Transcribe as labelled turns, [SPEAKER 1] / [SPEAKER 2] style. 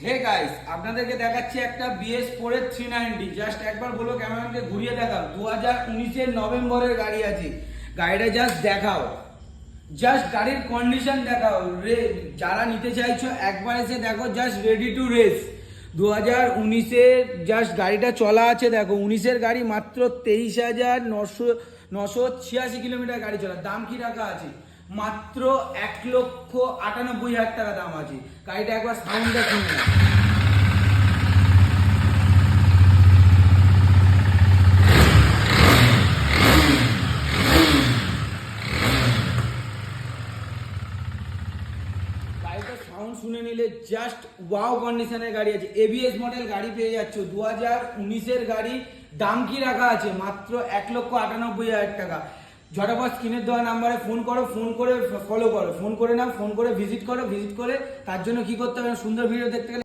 [SPEAKER 1] Hey guys, আপনাদেরকে দেখাচ্ছি একটা BS4 এর 390। জাস্ট একবার বলো ক্যামেরাম্যানকে ঘুরিয়ে দেখাও। 2019 নভেম্বরের গাড়ি আছে। গাড়িটা জাস্ট দেখাও, জাস্ট গাড়ির কন্ডিশন দেখাও। যারা নিতে চাইছো একবার এসে দেখো, just ready to race. 2019 just গাড়িটা চলা আছে, দেখো 19 গাড়ি, মাত্র 23,986 কিলোমিটার গাড়ি চলা। দাম কি রাখা আছে? মাত্র 1,98,000 টাকা দাম আছে। গাড়িটা একবার সাউন্ডটা শুনে নাও। গাড়িটার সাউন্ড শুনে নিলে জাস্ট ওয়াও কন্ডিশনের গাড়ি আছে। ABS মডেল গাড়ি পেয়ে যাচ্ছ। 2019 গাড়ি। দাম কি রাখা আছে? মাত্র 1,98,000 টাকা। ঝটাপট স্ক্রিনের দেওয়া নাম্বারে ফোন করো, ফোন করে ফলো করো, ফোন করে নাও, ফোন করে ভিজিট করো, ভিজিট করে তার জন্য কি করতে হবে? সুন্দর ভিডিও দেখতে গেলে